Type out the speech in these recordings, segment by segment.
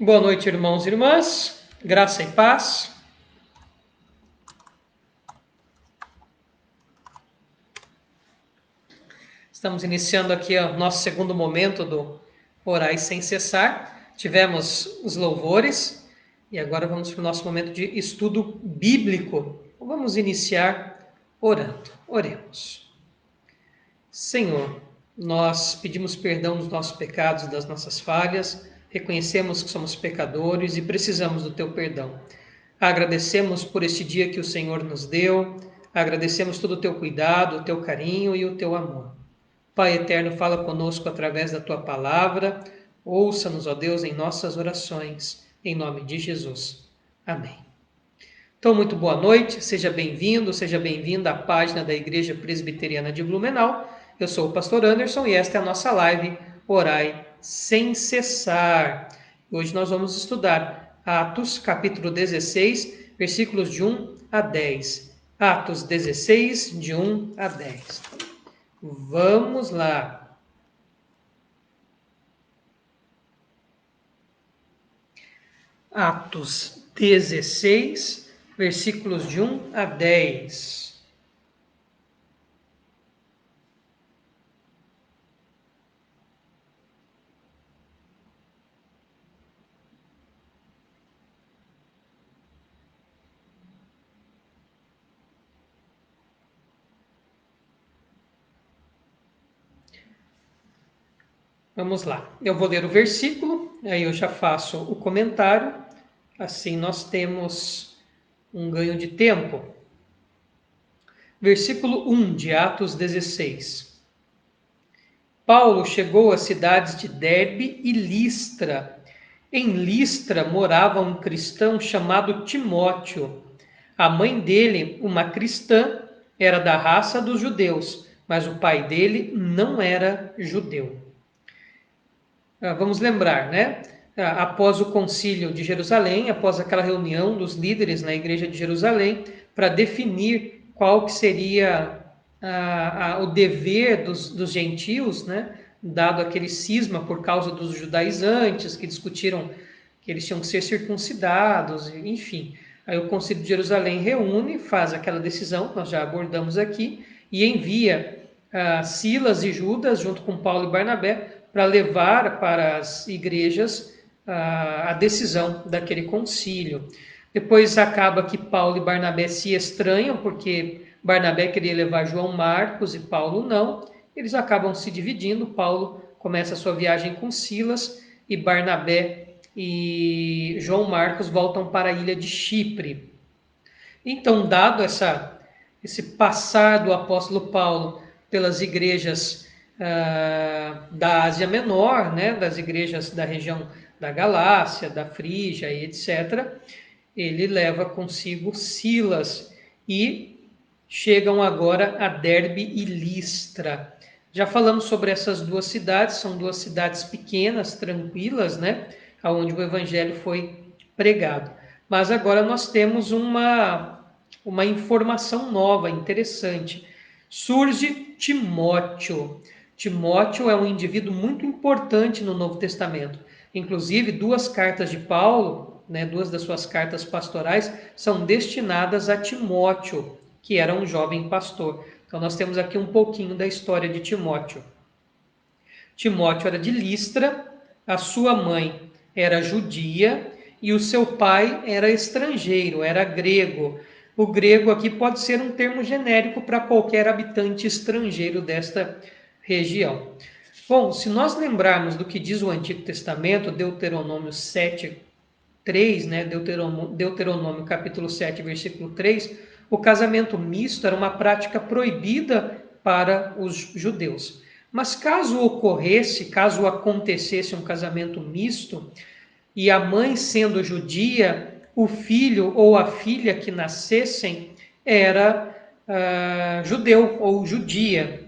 Boa noite, irmãos e irmãs. Graça e paz. Estamos iniciando aqui o nosso segundo momento do Orai Sem Cessar. Tivemos os louvores e agora vamos para o nosso momento de estudo bíblico. Vamos iniciar orando. Oremos. Senhor, nós pedimos perdão dos nossos pecados e das nossas falhas, reconhecemos que somos pecadores e precisamos do teu perdão. Agradecemos por este dia que o Senhor nos deu, agradecemos todo o teu cuidado, o teu carinho e o teu amor. Pai eterno, fala conosco através da tua palavra, ouça-nos, ó Deus, em nossas orações, em nome de Jesus. Amém. Então, muito boa noite, seja bem-vindo, seja bem-vinda à página da Igreja Presbiteriana de Blumenau. Eu sou o pastor Anderson e esta é a nossa live Orai Sem Cessar. Hoje nós vamos estudar Atos, capítulo 16, versículos de 1 a 10. Atos 16, de 1 a 10. Vamos lá. Atos 16, versículos de 1 a 10. Vamos lá. Eu vou ler o versículo, aí eu já faço o comentário. Assim nós temos um ganho de tempo. Versículo 1 de Atos 16. Paulo chegou às cidades de Derbe e Listra. Em Listra morava um cristão chamado Timóteo. A mãe dele, uma cristã, era da raça dos judeus, mas o pai dele não era judeu. Vamos lembrar, né? Após o concílio de Jerusalém, após aquela reunião dos líderes na igreja de Jerusalém, para definir qual que seria o dever dos gentios, né? Dado aquele cisma por causa dos judaizantes, que discutiram que eles tinham que ser circuncidados, enfim. Aí o concílio de Jerusalém reúne, faz aquela decisão, nós já abordamos aqui, e envia Silas e Judas, junto com Paulo e Barnabé, para levar para as igrejas a decisão daquele concílio. Depois acaba que Paulo e Barnabé se estranham, porque Barnabé queria levar João Marcos e Paulo não. Eles acabam se dividindo. Paulo começa a sua viagem com Silas e Barnabé e João Marcos voltam para a ilha de Chipre. Então, dado esse passar do apóstolo Paulo pelas igrejas da Ásia Menor, né, das igrejas da região da Galácia, da Frígia e etc., ele leva consigo Silas e chegam agora a Derbe e Listra. Já falamos sobre essas duas cidades, são duas cidades pequenas, tranquilas, né, onde o evangelho foi pregado. Mas agora nós temos uma informação nova, interessante. Surge Timóteo. Timóteo é um indivíduo muito importante no Novo Testamento. Inclusive, duas cartas de Paulo, né, duas das suas cartas pastorais, são destinadas a Timóteo, que era um jovem pastor. Então, nós temos aqui um pouquinho da história de Timóteo. Timóteo era de Listra, a sua mãe era judia e o seu pai era estrangeiro, era grego. O grego aqui pode ser um termo genérico para qualquer habitante estrangeiro desta região. Bom, se nós lembrarmos do que diz o Antigo Testamento, Deuteronômio 7, 3, né? Deuteronômio capítulo 7, versículo 3, o casamento misto era uma prática proibida para os judeus. Mas caso acontecesse um casamento misto, e a mãe sendo judia, o filho ou a filha que nascessem era judeu ou judia.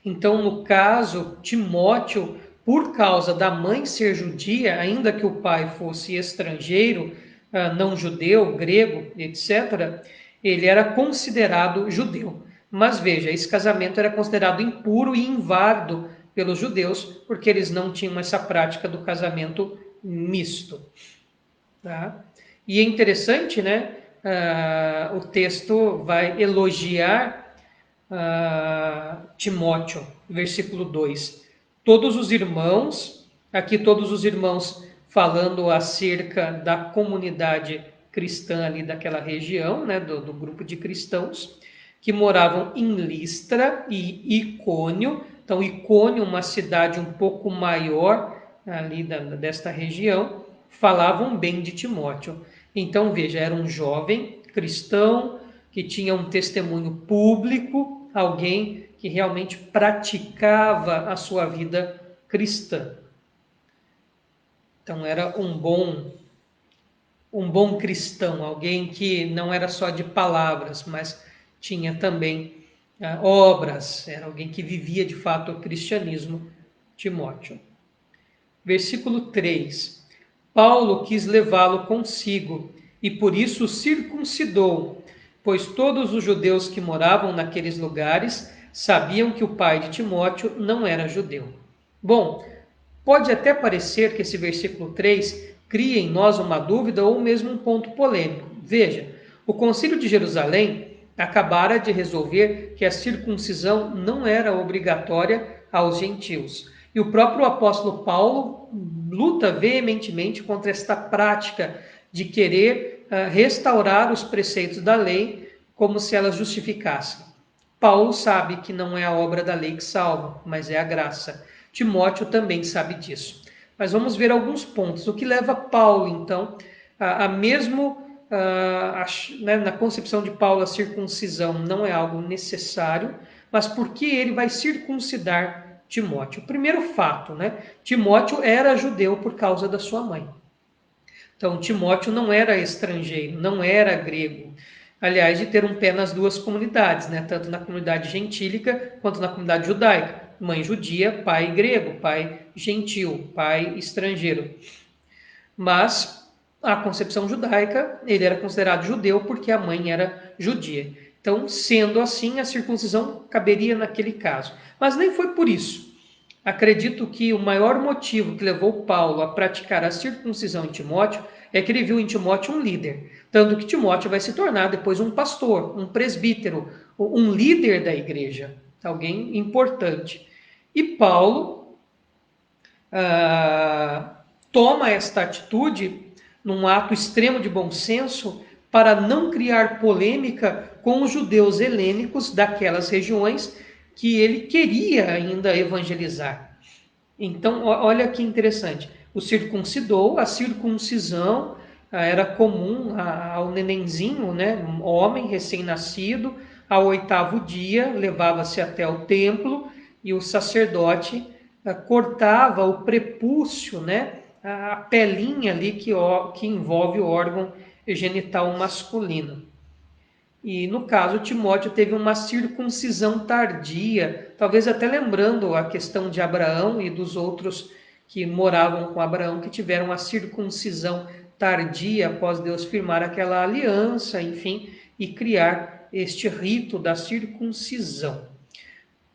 Então, no caso, Timóteo, por causa da mãe ser judia, ainda que o pai fosse estrangeiro, não judeu, grego, etc., ele era considerado judeu. Mas veja, esse casamento era considerado impuro e inválido pelos judeus, porque eles não tinham essa prática do casamento misto. Tá? E é interessante, né? O texto vai elogiar Timóteo, versículo 2. Todos os irmãos, aqui todos os irmãos falando acerca da comunidade cristã ali daquela região, né, do grupo de cristãos, que moravam em Listra e Icônio. Então, Icônio, uma cidade um pouco maior ali desta região, falavam bem de Timóteo. Então, veja, era um jovem cristão que tinha um testemunho público, alguém que realmente praticava a sua vida cristã. Então, era um bom cristão, alguém que não era só de palavras, mas tinha também obras, era alguém que vivia de fato o cristianismo, Timóteo. Versículo 3. Paulo quis levá-lo consigo e por isso o circuncidou, pois todos os judeus que moravam naqueles lugares sabiam que o pai de Timóteo não era judeu. Bom, pode até parecer que esse versículo 3 cria em nós uma dúvida ou mesmo um ponto polêmico. Veja, o Concílio de Jerusalém acabara de resolver que a circuncisão não era obrigatória aos gentios. E o próprio apóstolo Paulo luta veementemente contra esta prática de querer restaurar os preceitos da lei como se elas justificassem. Paulo sabe que não é a obra da lei que salva, mas é a graça. Timóteo também sabe disso. Mas vamos ver alguns pontos. O que leva Paulo, então, a mesmo na concepção de Paulo, a circuncisão não é algo necessário, mas por que ele vai circuncidar Timóteo? O primeiro fato, né? Timóteo era judeu por causa da sua mãe. Então, Timóteo não era estrangeiro, não era grego. Aliás, de ter um pé nas duas comunidades, né? Tanto na comunidade gentílica quanto na comunidade judaica. Mãe judia, pai grego, pai gentil, pai estrangeiro. Mas a concepção judaica, ele era considerado judeu porque a mãe era judia. Então, sendo assim, a circuncisão caberia naquele caso. Mas nem foi por isso. Acredito que o maior motivo que levou Paulo a praticar a circuncisão em Timóteo é que ele viu em Timóteo um líder. Tanto que Timóteo vai se tornar depois um pastor, um presbítero, um líder da igreja, alguém importante. E Paulo toma esta atitude num ato extremo de bom senso para não criar polêmica com os judeus helênicos daquelas regiões que ele queria ainda evangelizar. Então, olha que interessante. O circuncidou, a circuncisão era comum ao nenenzinho, né, um homem recém-nascido, ao 8º dia, levava-se até o templo e o sacerdote cortava o prepúcio, né, a pelinha ali que envolve o órgão genital masculino. E no caso, Timóteo teve uma circuncisão tardia, talvez até lembrando a questão de Abraão e dos outros que moravam com Abraão, que tiveram a circuncisão tardia após Deus firmar aquela aliança, enfim, e criar este rito da circuncisão.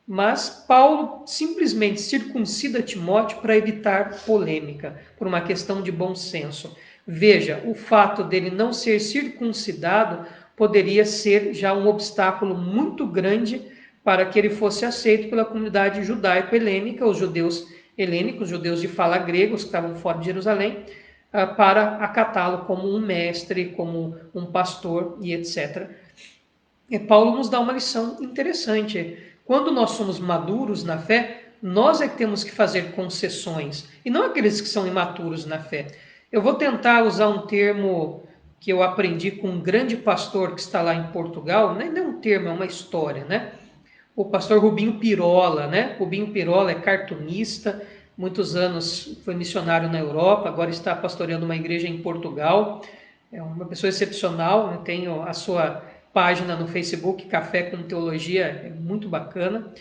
Mas Paulo simplesmente circuncida Timóteo para evitar polêmica, por uma questão de bom senso. Veja, o fato dele não ser circuncidado poderia ser já um obstáculo muito grande para que ele fosse aceito pela comunidade judaico-helênica, os judeus helênicos, os judeus de fala grega, os que estavam fora de Jerusalém, para acatá-lo como um mestre, como um pastor e etc. E Paulo nos dá uma lição interessante. Quando nós somos maduros na fé, nós é que temos que fazer concessões, e não aqueles que são imaturos na fé. Eu vou tentar usar um termo que eu aprendi com um grande pastor que está lá em Portugal, não é um termo, é uma história, né? O pastor Rubinho Pirola, né? Rubinho Pirola é cartunista, muitos anos foi missionário na Europa, agora está pastoreando uma igreja em Portugal. É uma pessoa excepcional, né? Tenho a sua página no Facebook, Café com Teologia, é muito bacana.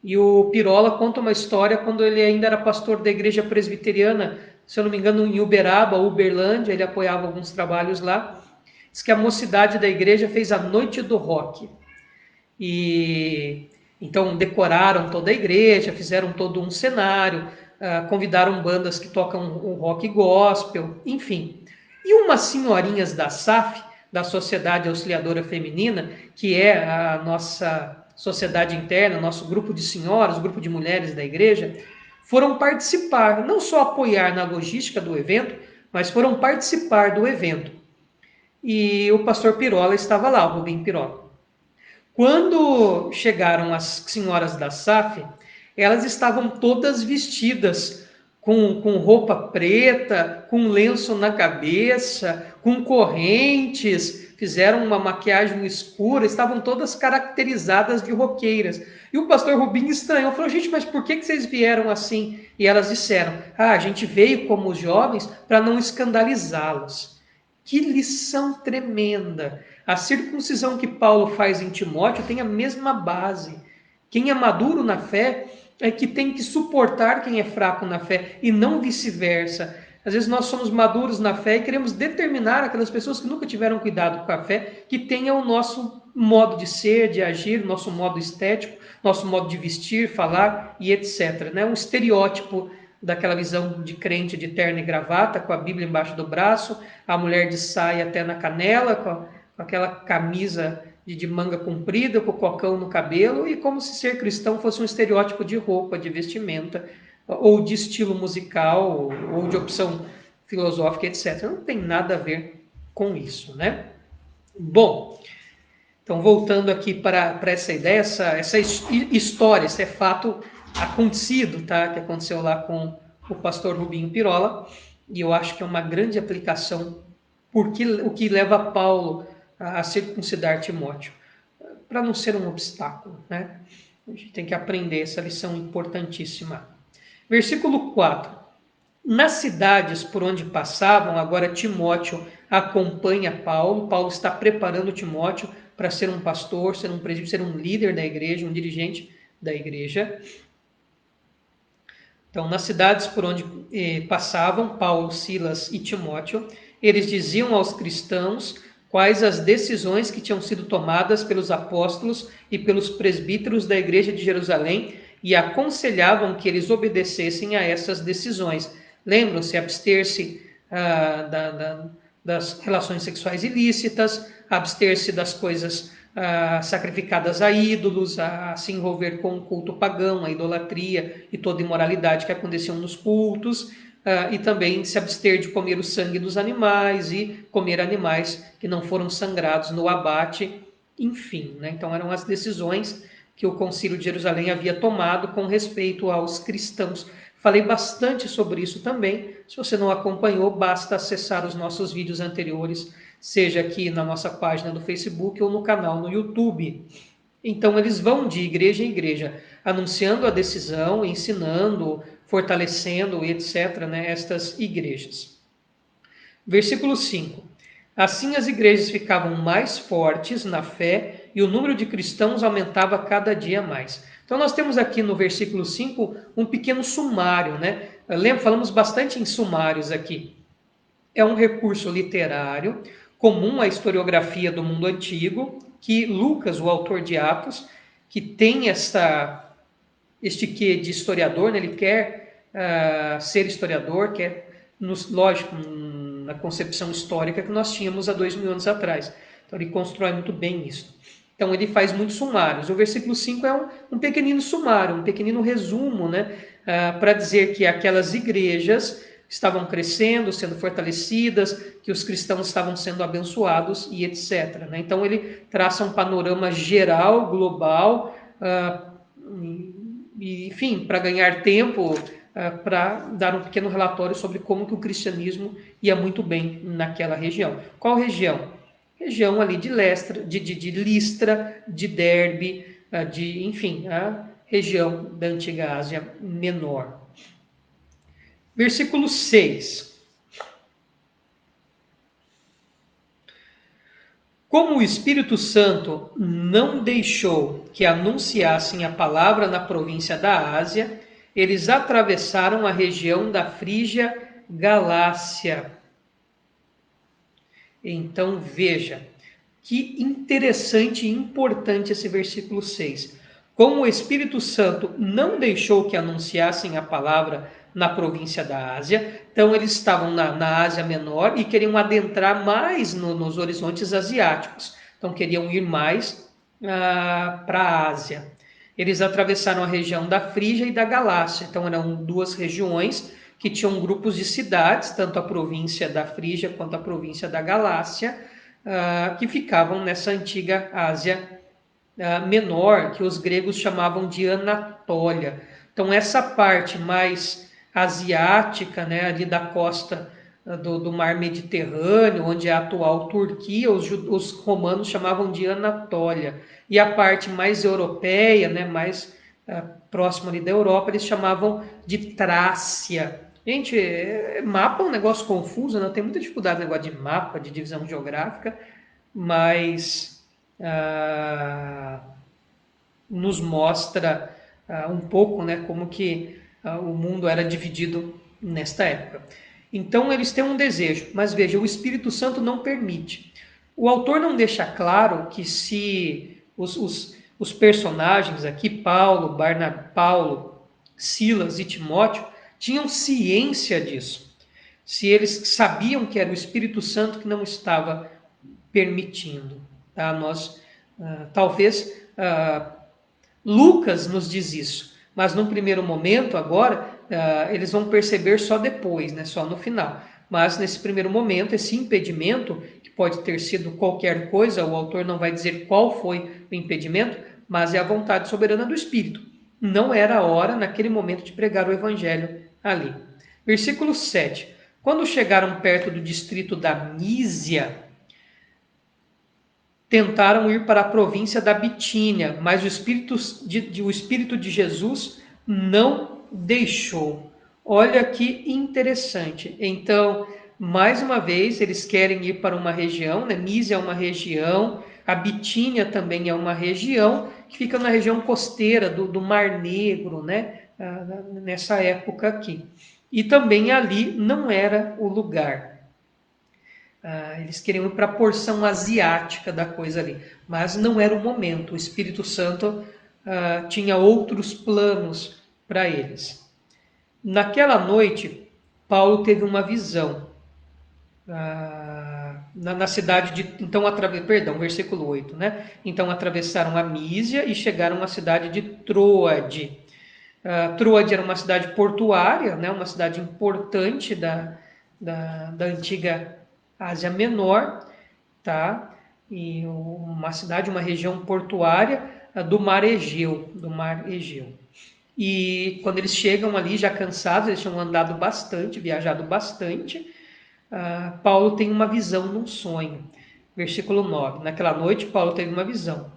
E o Pirola conta uma história quando ele ainda era pastor da igreja presbiteriana, se eu não me engano, em Uberaba, Uberlândia, ele apoiava alguns trabalhos lá. Diz que a mocidade da igreja fez a noite do rock. E então decoraram toda a igreja, fizeram todo um cenário. convidaram bandas que tocam o rock gospel, enfim. E umas senhorinhas da SAF, da Sociedade Auxiliadora Feminina, que é a nossa sociedade interna, nosso grupo de senhoras, grupo de mulheres da igreja, foram participar, não só apoiar na logística do evento, mas foram participar do evento. E o pastor Pirola estava lá, o Rubem Pirola. Quando chegaram as senhoras da SAF, elas estavam todas vestidas com roupa preta, com lenço na cabeça, com correntes, fizeram uma maquiagem escura, estavam todas caracterizadas de roqueiras. E o pastor Rubim estranhou, falou, gente, mas por que vocês vieram assim? E elas disseram, a gente veio como os jovens para não escandalizá-los. Que lição tremenda! A circuncisão que Paulo faz em Timóteo tem a mesma base. Quem é maduro na fé é que tem que suportar quem é fraco na fé e não vice-versa. Às vezes nós somos maduros na fé e queremos determinar aquelas pessoas que nunca tiveram cuidado com a fé, que tenham o nosso modo de ser, de agir, nosso modo estético, nosso modo de vestir, falar e etc. Um estereótipo daquela visão de crente de terno e gravata, com a Bíblia embaixo do braço, a mulher de saia até na canela, com aquela camisa de manga comprida, com o cocão no cabelo, e como se ser cristão fosse um estereótipo de roupa, de vestimenta, ou de estilo musical, ou de opção filosófica, etc. Não tem nada a ver com isso, né? Bom, então voltando aqui para essa ideia, essa história, esse fato acontecido, tá? Que aconteceu lá com o pastor Rubinho Pirola, e eu acho que é uma grande aplicação, porque o que leva Paulo a circuncidar Timóteo, para não ser um obstáculo, né? A gente tem que aprender essa lição importantíssima. Versículo 4. Nas cidades por onde passavam, agora Timóteo acompanha Paulo. Paulo está preparando Timóteo para ser um pastor, ser um presbítero, ser um líder da igreja, um dirigente da igreja. Então, nas cidades por onde passavam Paulo, Silas e Timóteo, eles diziam aos cristãos quais as decisões que tinham sido tomadas pelos apóstolos e pelos presbíteros da igreja de Jerusalém e aconselhavam que eles obedecessem a essas decisões. Lembram-se, abster-se das relações sexuais ilícitas, abster-se das coisas sacrificadas a ídolos, a se envolver com o culto pagão, a idolatria e toda imoralidade que aconteciam nos cultos, e também se abster de comer o sangue dos animais e comer animais que não foram sangrados no abate, enfim. Então eram as decisões que o Concílio de Jerusalém havia tomado com respeito aos cristãos. Falei bastante sobre isso também. Se você não acompanhou, basta acessar os nossos vídeos anteriores, seja aqui na nossa página do Facebook ou no canal no YouTube. Então, eles vão de igreja em igreja, anunciando a decisão, ensinando, fortalecendo, etc., estas igrejas. Versículo 5. Assim as igrejas ficavam mais fortes na fé e o número de cristãos aumentava cada dia mais. Então nós temos aqui no versículo 5 um pequeno sumário, falamos bastante em sumários aqui. É um recurso literário comum à historiografia do mundo antigo, que Lucas, o autor de Atos, que tem este quê de historiador, ele quer ser historiador, lógico, na concepção histórica que nós tínhamos há 2000 anos atrás. Então ele constrói muito bem isso. Então ele faz muitos sumários. O versículo 5 é um pequenino sumário, um pequenino resumo, para dizer que aquelas igrejas estavam crescendo, sendo fortalecidas, que os cristãos estavam sendo abençoados e etc. Então ele traça um panorama geral, global, enfim, para ganhar tempo, para dar um pequeno relatório sobre como que o cristianismo ia muito bem naquela região. Qual região? Região ali de Listra, de Derbe, enfim, a região da antiga Ásia Menor. Versículo 6. Como o Espírito Santo não deixou que anunciassem a palavra na província da Ásia, eles atravessaram a região da Frígia Galácia. Então veja, que interessante e importante esse versículo 6. Como o Espírito Santo não deixou que anunciassem a palavra na província da Ásia. Então eles estavam na Ásia Menor e queriam adentrar mais nos horizontes asiáticos. Então queriam ir mais para a Ásia. Eles atravessaram a região da Frígia e da Galácia. Então eram duas regiões que tinham grupos de cidades, tanto a província da Frígia quanto a província da Galácia, que ficavam nessa antiga Ásia menor, que os gregos chamavam de Anatólia. Então essa parte mais asiática, né, ali da costa do mar Mediterrâneo, onde é a atual Turquia, os romanos chamavam de Anatólia. E a parte mais europeia, né, mais próxima ali da Europa, eles chamavam de Trácia. Gente, mapa é um negócio confuso, né? Tem muita dificuldade no negócio de mapa, de divisão geográfica, mas nos mostra um pouco, né, como que o mundo era dividido nesta época. Então eles têm um desejo, mas veja, o Espírito Santo não permite. O autor não deixa claro que se os personagens aqui, Paulo, Silas e Timóteo, tinham ciência disso. Se eles sabiam que era o Espírito Santo que não estava permitindo. Tá? Talvez Lucas nos diz isso, mas num primeiro momento, agora, eles vão perceber só depois, né? Só no final. Mas nesse primeiro momento, esse impedimento, que pode ter sido qualquer coisa, o autor não vai dizer qual foi o impedimento, mas é a vontade soberana do Espírito. Não era a hora, naquele momento, de pregar o Evangelho ali. Versículo 7. Quando chegaram perto do distrito da Mísia, tentaram ir para a província da Bitínia, mas o Espírito de Jesus não deixou. Olha que interessante. Então, mais uma vez, eles querem ir para uma região, né? Mísia é uma região, a Bitínia também é uma região, que fica na região costeira do Mar Negro, né? Nessa época aqui. E também ali não era o lugar. Eles queriam ir para a porção asiática da coisa ali, mas não era o momento. O Espírito Santo tinha outros planos para eles. Naquela noite, Paulo teve uma visão na cidade de... Então, versículo 8, né? Então atravessaram a Mísia e chegaram à cidade de Troade. Troade era uma cidade portuária, né? Uma cidade importante da antiga Ásia Menor, tá? E uma cidade, uma região portuária do Mar Egeu, E quando eles chegam ali, já cansados, eles tinham andado bastante, viajado bastante, Paulo tem uma visão num sonho. Versículo 9. Naquela noite, Paulo teve uma visão.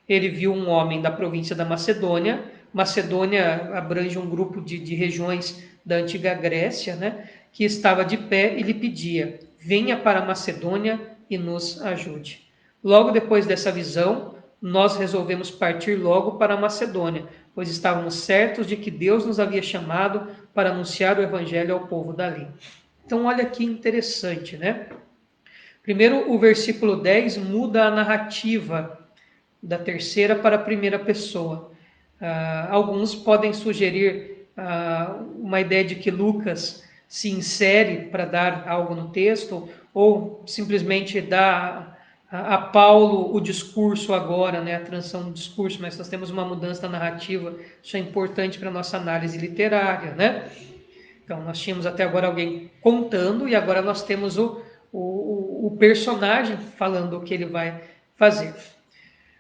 Ele viu um homem da província da Macedônia. Macedônia abrange um grupo de regiões da antiga Grécia, né? Que estava de pé e lhe pedia: venha para a Macedônia e nos ajude. Logo depois dessa visão, nós resolvemos partir logo para a Macedônia, pois estávamos certos de que Deus nos havia chamado para anunciar o evangelho ao povo dali. Então, olha que interessante, né? Primeiro, o versículo 10 muda a narrativa da terceira para a primeira pessoa. Alguns podem sugerir uma ideia de que Lucas se insere para dar algo no texto, ou simplesmente dá a Paulo o discurso agora, né, a transição do discurso, mas nós temos uma mudança da narrativa, isso é importante para a nossa análise literária, né? Então, nós tínhamos até agora alguém contando, e agora nós temos o personagem falando o que ele vai fazer.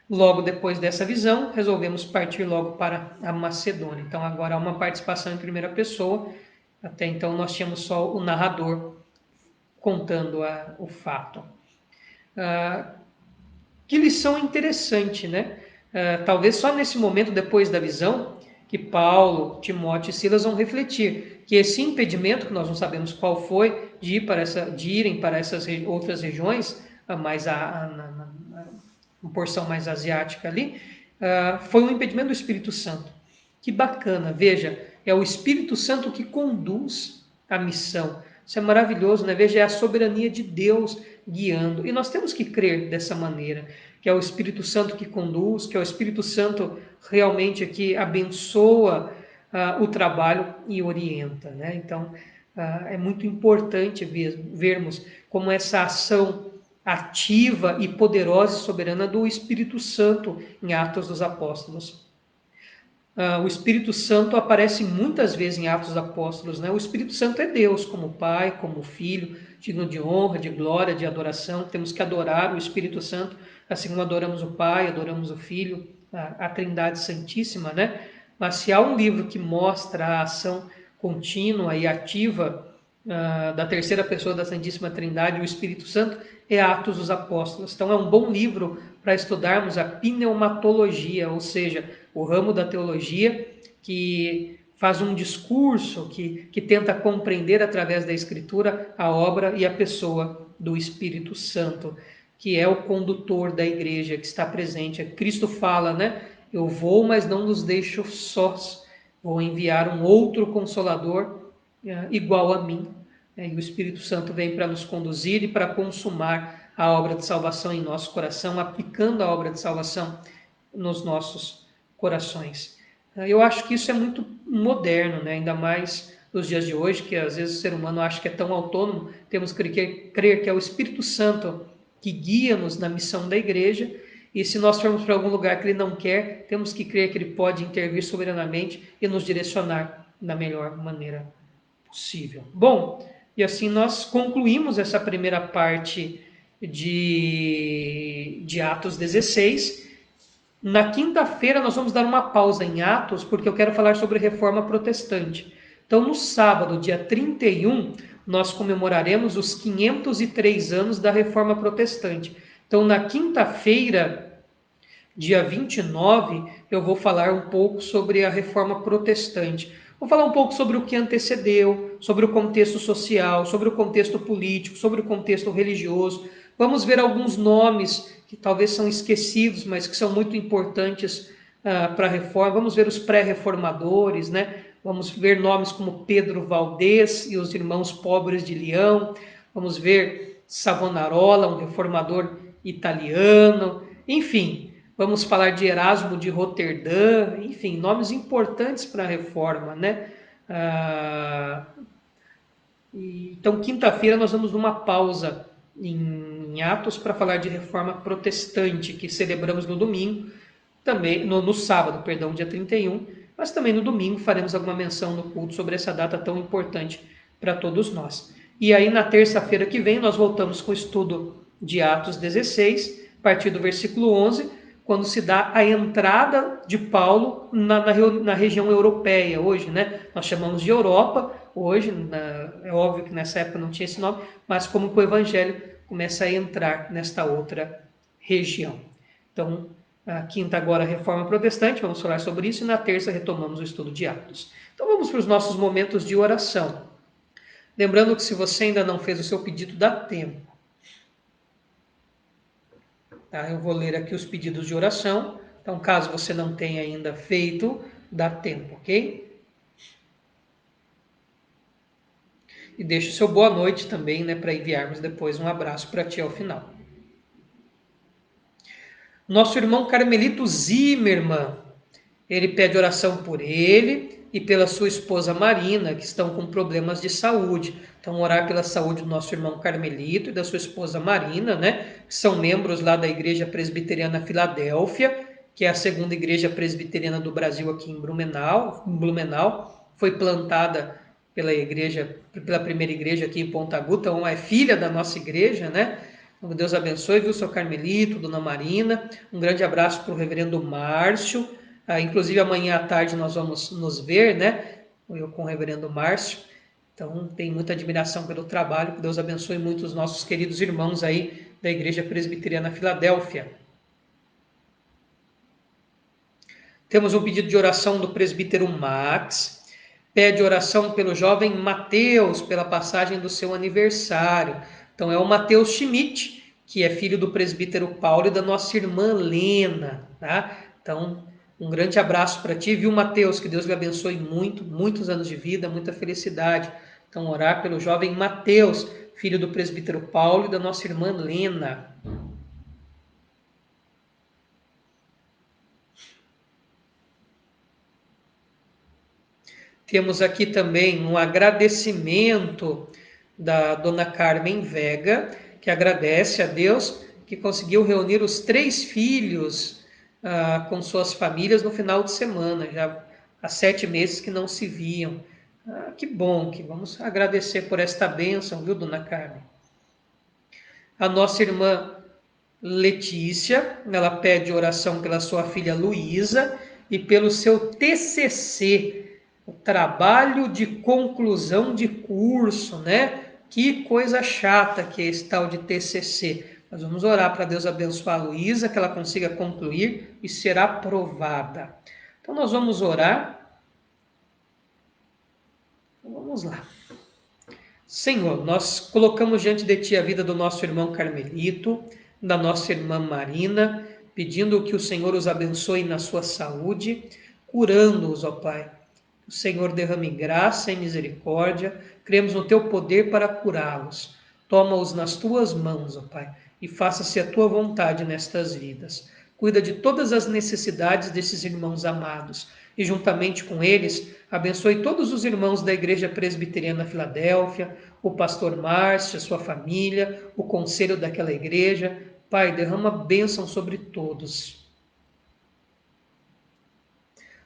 Logo depois dessa visão, resolvemos partir logo para a Macedônia. Então, agora há uma participação em primeira pessoa. Até então, nós tínhamos só o narrador contando o fato. Que lição interessante, né? Talvez só nesse momento, depois da visão, que Paulo, Timóteo e Silas vão refletir que esse impedimento, que nós não sabemos qual foi, de irem para essas outras regiões, uma porção mais asiática ali, foi um impedimento do Espírito Santo. Que bacana, veja, é o Espírito Santo que conduz a missão. Isso é maravilhoso, né? Veja, é a soberania de Deus guiando. E nós temos que crer dessa maneira, que é o Espírito Santo que conduz, que é o Espírito Santo realmente que abençoa o trabalho e orienta, né? Então, é muito importante vermos como essa ação ativa e poderosa e soberana do Espírito Santo em Atos dos Apóstolos. O Espírito Santo aparece muitas vezes em Atos dos Apóstolos, né? O Espírito Santo é Deus, como Pai, como Filho, digno de honra, de glória, de adoração. Temos que adorar o Espírito Santo, assim como adoramos o Pai, adoramos o Filho, a Trindade Santíssima, né? Mas se há um livro que mostra a ação contínua e ativa da terceira pessoa da Santíssima Trindade, o Espírito Santo, é Atos dos Apóstolos. Então é um bom livro para estudarmos a pneumatologia, ou seja, o ramo da teologia que faz um discurso que tenta compreender através da Escritura a obra e a pessoa do Espírito Santo, que é o condutor da igreja, que está presente. Cristo fala, né? Eu vou, mas não nos deixo sós. Vou enviar um outro Consolador igual a mim. E o Espírito Santo vem para nos conduzir e para consumar a obra de salvação em nosso coração, aplicando a obra de salvação nos nossos corações. Eu acho que isso é muito moderno, né? Ainda mais nos dias de hoje, que às vezes o ser humano acha que é tão autônomo. Temos que crer que é o Espírito Santo que guia-nos na missão da igreja, e se nós formos para algum lugar que ele não quer, temos que crer que ele pode intervir soberanamente e nos direcionar da melhor maneira possível. Bom, e assim nós concluímos essa primeira parte de Atos 16. Na quinta-feira nós vamos dar uma pausa em Atos, porque eu quero falar sobre reforma protestante. Então, no sábado, dia 31, nós comemoraremos os 503 anos da reforma protestante. Então, na quinta-feira, dia 29, eu vou falar um pouco sobre a reforma protestante. Vou falar um pouco sobre o que antecedeu, sobre o contexto social, sobre o contexto político, sobre o contexto religioso. Vamos ver alguns nomes que talvez são esquecidos, mas que são muito importantes para a reforma. Vamos ver os pré-reformadores, né? Vamos ver nomes como Pedro Valdez e os irmãos pobres de Leão. Vamos ver Savonarola, um reformador italiano. Enfim, vamos falar de Erasmo de Roterdã. Enfim, nomes importantes para a reforma, né? Então, quinta-feira nós vamos numa pausa em Atos para falar de reforma protestante, que celebramos no domingo, também no sábado, perdão, dia 31, mas também no domingo faremos alguma menção no culto sobre essa data tão importante para todos nós. E aí, na terça-feira que vem, nós voltamos com o estudo de Atos 16, a partir do versículo 11, quando se dá a entrada de Paulo na região europeia hoje, né? Nós chamamos de Europa hoje, é óbvio que nessa época não tinha esse nome, mas como que o evangelho começa a entrar nesta outra região. Então, a quinta agora a reforma protestante, vamos falar sobre isso, e na terça retomamos o estudo de Atos. Então vamos para os nossos momentos de oração. Lembrando que se você ainda não fez o seu pedido, dá tempo. Tá? Eu vou ler aqui os pedidos de oração. Então, caso você não tenha ainda feito, dá tempo, ok? E deixa o seu boa noite também, né, para enviarmos depois um abraço para ti ao final. Nosso irmão Carmelito Zimmermann, ele pede oração por ele e pela sua esposa Marina, que estão com problemas de saúde. Então, orar pela saúde do nosso irmão Carmelito e da sua esposa Marina, né, que são membros lá da Igreja Presbiteriana Filadélfia, que é a segunda igreja presbiteriana do Brasil aqui em Blumenau. Foi plantada pela primeira igreja aqui em Pontaguda, então é filha da nossa igreja, né? Então, Deus abençoe, viu, seu Carmelito, dona Marina. Um grande abraço para o reverendo Márcio. Inclusive amanhã à tarde nós vamos nos ver, né? Eu com o reverendo Márcio. Então, tenho muita admiração pelo trabalho. Que Deus abençoe muito os nossos queridos irmãos aí da Igreja Presbiteriana Filadélfia. Temos um pedido de oração do presbítero Max. Pede oração pelo jovem Mateus, pela passagem do seu aniversário. Então, é o Mateus Schmidt, que é filho do presbítero Paulo e da nossa irmã Lena. Tá? Então, um grande abraço para ti, viu, Mateus? Que Deus lhe abençoe muito, muitos anos de vida, muita felicidade. Então, orar pelo jovem Mateus, filho do presbítero Paulo e da nossa irmã Lena. Temos aqui também um agradecimento da dona Carmen Vega, que agradece a Deus que conseguiu reunir os 3 filhos com suas famílias no final de semana, já há 7 meses que não se viam. Que bom, que vamos agradecer por esta bênção, viu, dona Carmen? A nossa irmã Letícia, ela pede oração pela sua filha Luísa e pelo seu TCC, o trabalho de conclusão de curso, né? Que coisa chata que é esse tal de TCC. Nós vamos orar para Deus abençoar a Luísa, que ela consiga concluir e ser aprovada. Então nós vamos orar. Vamos lá. Senhor, nós colocamos diante de Ti a vida do nosso irmão Carmelito, da nossa irmã Marina, pedindo que o Senhor os abençoe na sua saúde, curando-os, ó Pai. O Senhor derrame graça e misericórdia, cremos no Teu poder para curá-los. Toma-os nas Tuas mãos, ó Pai, e faça-se a Tua vontade nestas vidas. Cuida de todas as necessidades desses irmãos amados e, juntamente com eles, abençoe todos os irmãos da Igreja Presbiteriana Filadélfia, o pastor Márcio, a sua família, o conselho daquela igreja. Pai, derrama bênção sobre todos.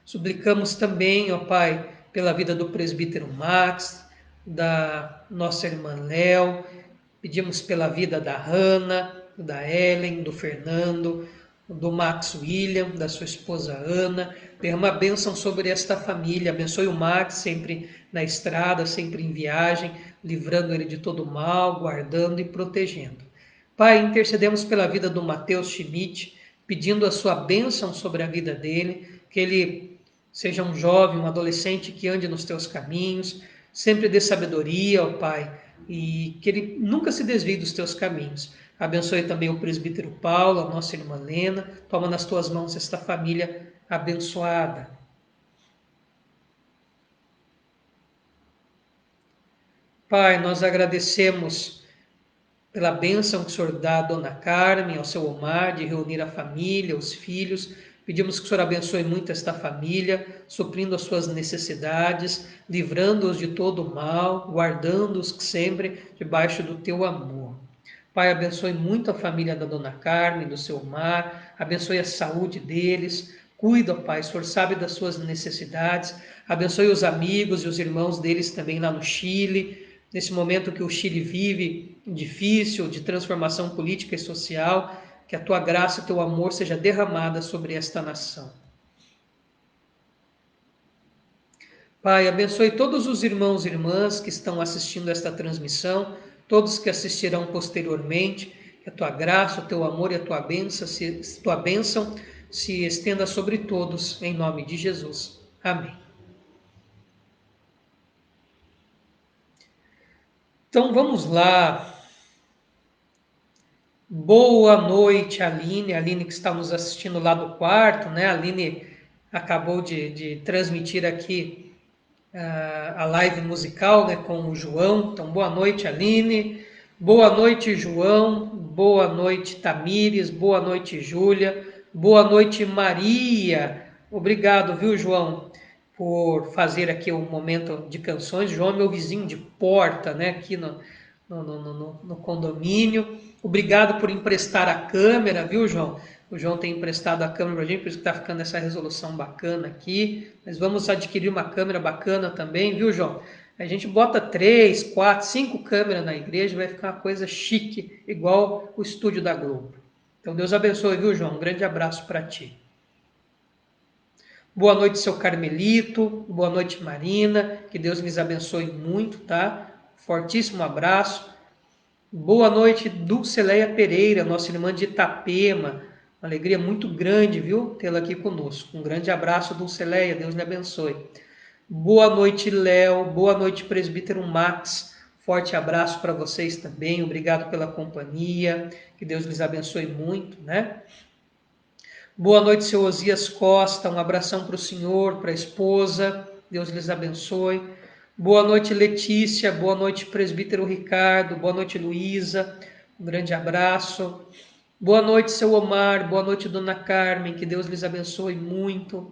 Suplicamos também, ó Pai, pela vida do presbítero Max, da nossa irmã Léo, pedimos pela vida da Hanna, da Ellen, do Fernando, do Max William, da sua esposa Ana. Derrama bênção sobre esta família, abençoe o Max sempre na estrada, sempre em viagem, livrando ele de todo mal, guardando e protegendo. Pai, intercedemos pela vida do Mateus Schmidt, pedindo a sua bênção sobre a vida dele, que ele seja um jovem, um adolescente que ande nos teus caminhos, sempre dê sabedoria, ó Pai, e que ele nunca se desvie dos teus caminhos. Abençoe também o presbítero Paulo, a nossa irmã Lena. Toma nas tuas mãos esta família abençoada. Pai, nós agradecemos pela bênção que o Senhor dá à dona Carmen, ao seu Omar, de reunir a família, os filhos. Pedimos que o Senhor abençoe muito esta família, suprindo as suas necessidades, livrando-os de todo o mal, guardando-os sempre debaixo do teu amor. Pai, abençoe muito a família da dona Carmen, do seu Omar, abençoe a saúde deles. Cuida, Pai, o Senhor sabe das suas necessidades. Abençoe os amigos e os irmãos deles também lá no Chile, nesse momento que o Chile vive difícil, de transformação política e social, que a tua graça e o teu amor seja derramada sobre esta nação. Pai, abençoe todos os irmãos e irmãs que estão assistindo esta transmissão, todos que assistirão posteriormente, que a tua graça, o teu amor e a tua bênção se estenda sobre todos, em nome de Jesus. Amém. Então vamos lá. Boa noite, Aline. Aline que está nos assistindo lá do quarto, né? A Aline acabou de transmitir aqui a live musical, né, com o João. Então, boa noite, Aline. Boa noite, João. Boa noite, Tamires. Boa noite, Júlia. Boa noite, Maria. Obrigado, viu, João, por fazer aqui um momento de canções. João é meu vizinho de porta, né, aqui no condomínio. Obrigado por emprestar a câmera, viu, João? O João tem emprestado a câmera para a gente, por isso que está ficando essa resolução bacana aqui. Mas vamos adquirir uma câmera bacana também, viu, João? A gente bota 3, 4, 5 câmeras na igreja, vai ficar uma coisa chique, igual o estúdio da Globo. Então Deus abençoe, viu, João? Um grande abraço para ti. Boa noite, seu Carmelito. Boa noite, Marina. Que Deus lhes abençoe muito, tá? Fortíssimo abraço. Boa noite, Dulceleia Pereira, nossa irmã de Itapema. Uma alegria muito grande, viu, tê-la aqui conosco. Um grande abraço, Dulceleia. Deus lhe abençoe. Boa noite, Léo. Boa noite, presbítero Max. Forte abraço para vocês também. Obrigado pela companhia. Que Deus lhes abençoe muito, né? Boa noite, seu Osias Costa. Um abração para o senhor, para a esposa. Deus lhes abençoe. Boa noite, Letícia. Boa noite, presbítero Ricardo. Boa noite, Luísa. Um grande abraço. Boa noite, seu Omar. Boa noite, dona Carmen. Que Deus lhes abençoe muito.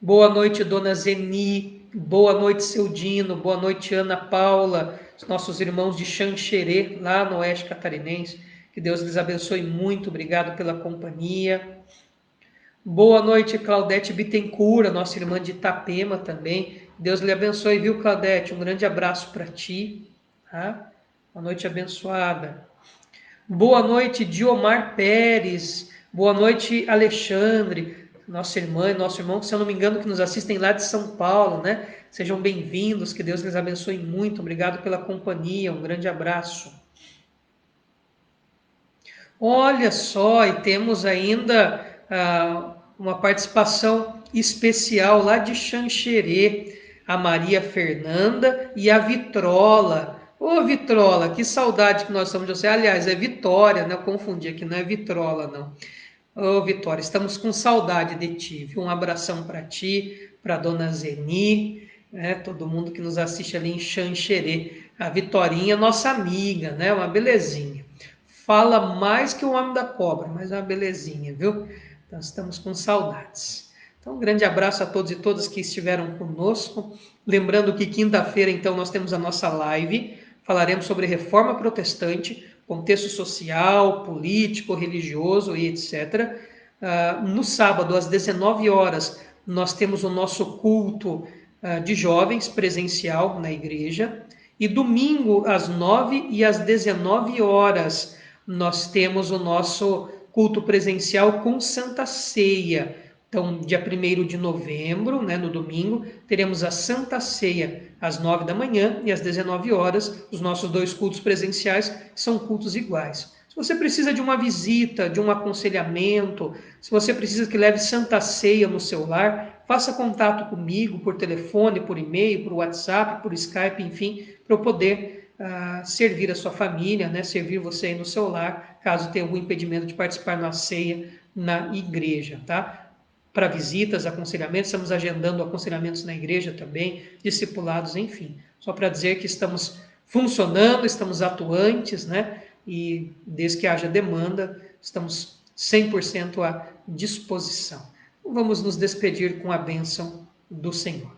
Boa noite, dona Zeni. Boa noite, seu Dino. Boa noite, Ana Paula. Os nossos irmãos de Xanxerê, lá no Oeste Catarinense. Que Deus lhes abençoe muito. Obrigado pela companhia. Boa noite, Claudete Bittencourt, nossa irmã de Itapema também. Deus lhe abençoe, viu, Claudete? Um grande abraço para ti. Tá? Uma noite abençoada. Boa noite, Diomar Pérez. Boa noite, Alexandre. Nossa irmã e nosso irmão, que se eu não me engano, que nos assistem lá de São Paulo, né? Sejam bem-vindos, que Deus lhes abençoe muito. Obrigado pela companhia, um grande abraço. Olha só, e temos ainda uma participação especial lá de Xanxerê, a Maria Fernanda e a Vitrola. Ô Vitrola, que saudade que nós estamos de você. Aliás, é Vitória, né? Eu confundi aqui, não é Vitrola, não. Ô Vitória, estamos com saudade de ti. Viu? Um abração para ti, para dona Zeni, né? Todo mundo que nos assiste ali em Xanxerê. A Vitorinha, nossa amiga, né? Uma belezinha. Fala mais que o homem da cobra, mas é uma belezinha, viu? Então estamos com saudades. Então, um grande abraço a todos e todas que estiveram conosco. Lembrando que quinta-feira, então, nós temos a nossa live. Falaremos sobre reforma protestante, contexto social, político, religioso e etc. No sábado, às 19 horas, nós temos o nosso culto de jovens presencial na igreja. E domingo, às 9 e às 19 horas, nós temos o nosso culto presencial com Santa Ceia. Então, dia 1º de novembro, né, no domingo, teremos a Santa Ceia às 9 da manhã e às 19 horas. Os nossos 2 cultos presenciais são cultos iguais. Se você precisa de uma visita, de um aconselhamento, se você precisa que leve Santa Ceia no seu lar, faça contato comigo por telefone, por e-mail, por WhatsApp, por Skype, enfim, para eu poder servir a sua família, né? Servir você aí no seu lar, caso tenha algum impedimento de participar na ceia na igreja, tá? Para visitas, aconselhamentos, estamos agendando aconselhamentos na igreja também, discipulados, enfim. Só para dizer que estamos funcionando, estamos atuantes, né? E desde que haja demanda, estamos 100% à disposição. Vamos nos despedir com a bênção do Senhor.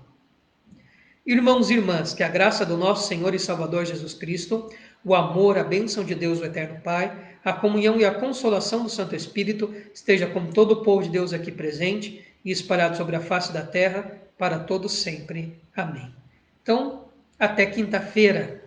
Irmãos e irmãs, que a graça do nosso Senhor e Salvador Jesus Cristo, o amor, a bênção de Deus, o Eterno Pai, a comunhão e a consolação do Santo Espírito esteja com todo o povo de Deus aqui presente e espalhado sobre a face da terra para todos sempre. Amém. Então, até quinta-feira.